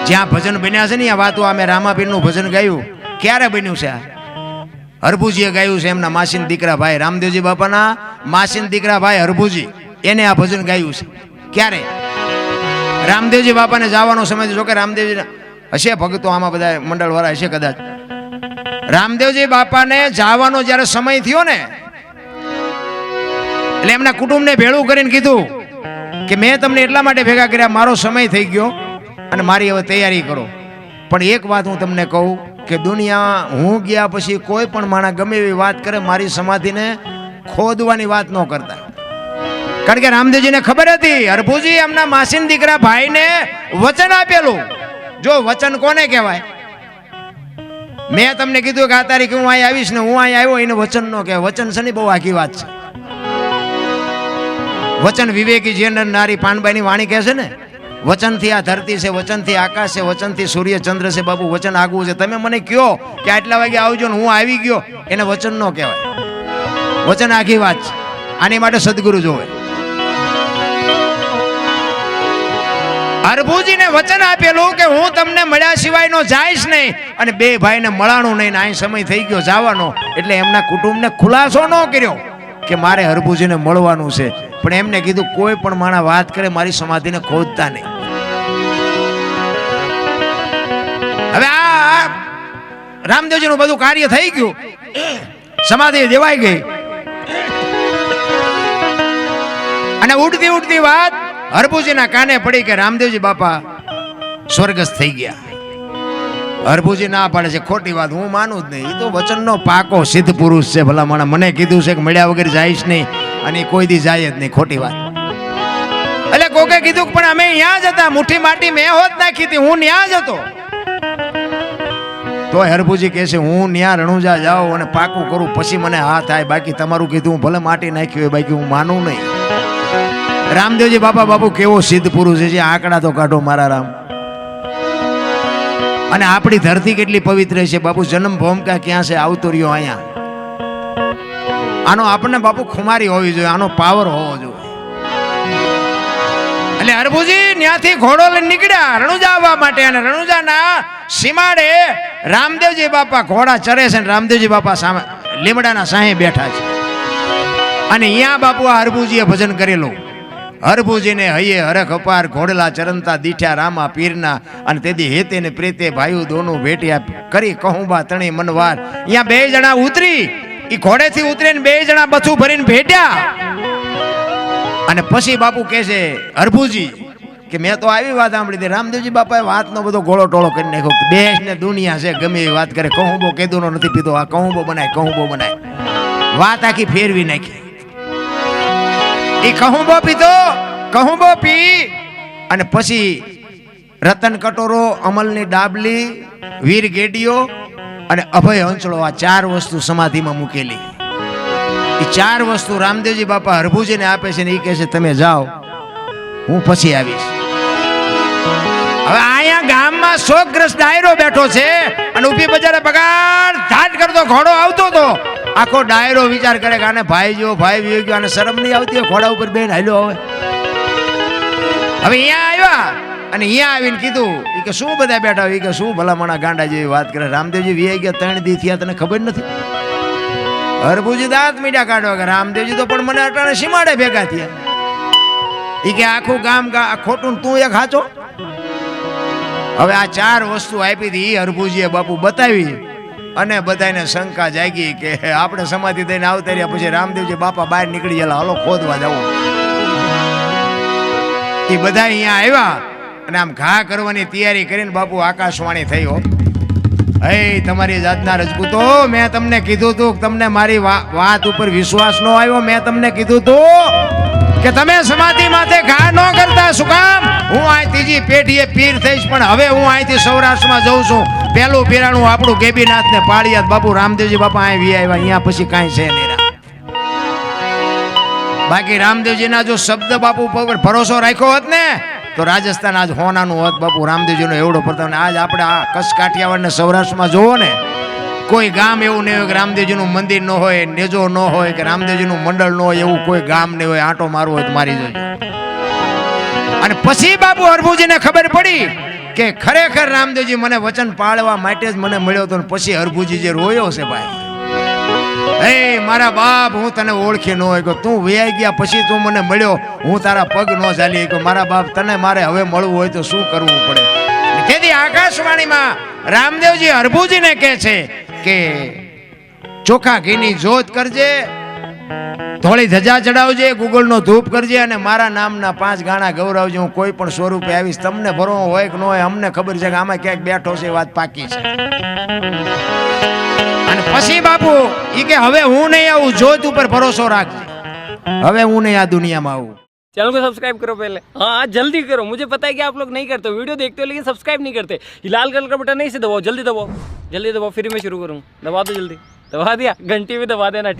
જ્યાં ભજન બન્યા છે ને આ વાતો અમે રામાપીરનું ભજન ગાયું ક્યારે બન્યું છે? હરભુજીએ ગાયું છે, એમના માસીના દીકરા ભાઈ રામદેવજી બાપાના માસીના દીકરા ભાઈ હરભુજી એને આ ભજન ગાયું છે. ક્યારે? રામદેવજી બાપાને જવાનો સમય, જો કે રામદેવજી હશે ભક્તો આમાં બધા મંડળ વાળા હશે કદાચ. રામદેવજી બાપાને જવાનો જ્યારે સમય થયો ને એટલે એમના કુટુંબને ભેળું કરીને કીધું કે મેં તમને એટલા માટે ભેગા કર્યા, મારો સમય થઈ ગયો અને મારી હવે તૈયારી કરો. પણ એક વાત હું તમને કહું કે દુનિયા હું ગયા પછી કોઈ પણ માણસ ગમે એવી વાત કરે મારી સમાધિને ખોદવાની વાત ન કરતા. કારણ કે રામદેવજીને ખબર હતી હરભુજી એમના માસીના દીકરા ભાઈને વચન આપેલું. જો વચન કોને કહેવાય? મેં તમને કીધું કે આ તારીખે હું અહીં આવીશ ને હું અહીં આવ્યો એને વચન ન કહેવાય. વચન છે ને બહુ આખી વાત છે. વચન વિવેકી જે નારી પાનબાઈની વાણી કહે છે ને, વચનથી આ ધરતી છે, વચનથી આકાશ છે, વચનથી સૂર્ય ચંદ્ર છે. બાપુ વચન આગવું છે. તમે મને કહો કે આટલા વાગે આવજો ને હું આવી ગયો, એને વચન ન કહેવાય. વચન આખી વાત છે. આની માટે સદગુરુ જોવે. હરભુજીને વચન આપેલું કે હું તમને મળ્યા સિવાય નો જઈશ નહીં, અને બે ભાઈને મળાણું નહીં ને અહીં સમય થઈ ગયો જવાનો. એટલે એમના કુટુંબને ખુલાસો ન કર્યો કે મારે હરભુજીને મળવાનું છે, પણ એમને કીધું કોઈ પણ માણસ વાત કરે મારી સમાધિને ખોદતા નહીં. હવે આ રામદેવજીનું બધું કાર્ય થઈ ગયું, સમાધિ દેવાઈ ગઈ અને ઉડતી ઉડતી વાત હરભુજીના કાને પડી કે રામદેવજી બાપા સ્વર્ગસ્થ થઈ ગયા. હરભુજી ના પાડે છે, ખોટી વાત, હું માનું જ નહીં. એ તો વચનનો પાકો સિદ્ધ પુરુષ છે. ભલા માણસ મને કીધું છે કે મળ્યા વગર જઈશ નહીં, અને કોઈ દી જાય જ નહીં. ખોટી વાત. એટલે કોકે કીધું પણ અમે ત્યાં જ હતા, મુઠ્ઠી માટી મેં હોત નાખી હતી, હું ત્યાં જ હતો. તો હરભુજી કહે છે હું ત્યાં રણુજા જાઉં અને પાકું કરું પછી મને હા થાય, બાકી તમારું કીધું હું ભલે માટી નાખ્યું હોય, બાકી હું માનું નહીં. રામદેવજી બાપા બાપુ કેવો સિદ્ધ પુરુષ છે. આંકડા તો કાઢો મારા રામ. અને આપણી ધરતી કેટલી પવિત્ર છે બાપુ. જન્મ ભૂમિકા ક્યાં છે? આવતો રહ્યો અહીંયા. આનો આપણને બાપુ ખુમારી હોવી જોઈએ, આનો પાવર હોવો જોઈએ. એટલે હરભુજી ત્યાંથી ઘોડો લઈને નીકળ્યા રણુજા આવવા માટે, અને રણુજાના સીમાડે રામદેવજી બાપા ઘોડા ચરે છે, રામદેવજી બાપા સામે લીમડાના સાહે બેઠા છે. અને અહીંયા બાપુ આ હરભુજીએ ભજન કરેલું. હરભુજીને હૈયે હરખ અપાર ઘોડલા ચરંતા દીઠ્યા રામા પીરના, અને તેથી હેતે ને પ્રેતે ભાઈઓ દોનું ભેટ્યા કરી કહુંબા તણી મનવાર. અહીંયા બે જણા ઉતરી, એ ઘોડેથી ઉતરીને બે જણા બથું ભરીને ભેટ્યા. અને પછી બાપુ કહે છે હરભુજી કે મેં તો આવી વાત સાંભળી હતી. રામદેવજી બાપાએ વાતનો બધો ગોળો ટોળો કરી નાખ્યો. દેશ ને દુનિયા છે ગમે એવી વાત કરે, કહુંબો કેદુનો નથી પીધો, આ કહુંબો બનાય, કહુંબો બનાય. વાત આખી ફેરવી નાખી. એ કહુંબો પીધો, કહુંબો પી અને પછી રતન કટોરો, અમલની ડાબલી, વીર ગેડીઓ અને અભય હંસળો, આ ચાર વસ્તુ સમાધિમાં મૂકેલી. એ ચાર વસ્તુ રામદેવજી બાપા હરભુજીને આપે છે ને એ કહે છે તમે જાઓ, હું પછી આવીશ. હવે અહીંયા ગામમાં શોકગ્રસ્ત ડાયરો બેઠો છે અને ઊભી બજારે બગાડ ધાટ કરતો ઘોડો આવતો હતો. આખો ડાયરો વિચાર કરે કે આને ભાઈ જો ભાઈ વી ગયો, આને શરમ નહીં આવતી હોય ઘોડા ઉપર બેન હાલ્યો. હવે અહીંયા આવ્યા અને અહીંયા આવીને કીધું કે શું બધા બેઠા હોય, કે શું ભલામણા ગાંડા જેવી વાત કરે. રામદેવજી વી ગયા 3 દી થયા, તને ખબર નથી? હરભુજી દાંત મીઠા કાઢો કે રામદેવજી તો પણ મને અટાણે સીમાડે ભેગા થયા. એ કે આખું ગામ ખોટું તું એક હાચો. હવે આ ચાર વસ્તુ આપી હતી એ હરભુજીએ બાપુ બતાવી અને બધાને શંકા જાગી કે આપણે સમાધિ દઈને આવતા રહ્યા. પછી રામદેવજી બાપા બહાર નીકળી ગયેલા, હાલો ખોદવા જવું. એ બધા અહીંયા આવ્યા અને આમ ઘા કરવાની તૈયારી કરીને બાપુ આકાશવાણી થઈ. હો હે તમારી જાતના રજપૂતો, મેં તમને કીધું તું કે તમને મારી વાત ઉપર વિશ્વાસ ન આવ્યો. મેં તમને કીધું તું કે તમે સમાધિ માથે ઘા ન કરતા. શું કામ? હું આ ત્રીજી પેઢીએ પીર થઈશ, પણ હવે હું અહીંથી સૌરાષ્ટ્રમાં જઉં છું. પેલું પીરાણું આપણું ગેબીનાથ ને પાળિયાદ. બાપુ રામદેવજી બાપા અહીં વી આવ્યા, અહીંયા પછી કાંઈ છે નહીં. બાકી રામદેવજીના જો શબ્દ બાપુ પર ભરોસો રાખ્યો હોત ને તો રાજસ્થાન આજ હોનાનું હોત. બાપુ રામદેવજીનો એવડો પ્રતાપ. આજ આપણે આ કચ્છ કાઠિયાવાડ ને સૌરાષ્ટ્રમાં જોવો ને, કોઈ ગામ એવું નહીં હોય કે રામદેવજીનું મંદિર ન હોય, નેજો ન હોય, કે રામદેવજીનું મંડળ ન હોય, એવું કોઈ ગામ નહીં હોય. આંટો મારવો હોય તો મારી જોજો. અને પછી બાપુ હરભુજીને ખબર પડી કે ખરેખર રામદેવજી મને વચન પાળવા માટે જ મને મળ્યો હતો. પછી હરભુજી જે રોયો છે ભાઈ, હે મારા બાપ, હું તને ઓળખી ન હોય, તું વ્યાઈ ગયા પછી તું મને મળ્યો, હું તારા પગ ન ઝાલી ગયો. મારા બાપ, તને મારે હવે મળવું હોય તો શું કરવું પડે? તેથી આકાશવાણીમાં રામદેવજી હરભુજીને કહે છે કે ચોખા ઘીની જોત કરજે, થોડી ધજા ચડાવજે, ગુગળનો ધૂપ કરજે અને મારા નામના 5 ગાણા ગૌરવજે. હું કોઈ પણ સ્વરૂપે આવીશ, તમને ભરો હોય કે ન હોય અમને ખબર છે કે આમાં ક્યાંક બેઠો છે, વાત પાકી છે. અને પછી બાપુ ઈ કે હવે હું નહીં આવું, જોત ઉપર ભરોસો રાખજે, હવે હું નહીં આ દુનિયામાં આવું. चैनल को सब्सक्राइब करो पहले, हाँ जल्दी करो, मुझे पता है कि आप लोग नहीं करते हो, वीडियो देखते हो लेकिन सब्सक्राइब नहीं करते. ये लाल कलर का बटन नहीं से दबाओ, जल्दी दबाओ, जल्दी दबाओ, फिर मैं शुरू करूँ. दबा दो जल्दी, दबा दिया, घंटी भी दबा देना.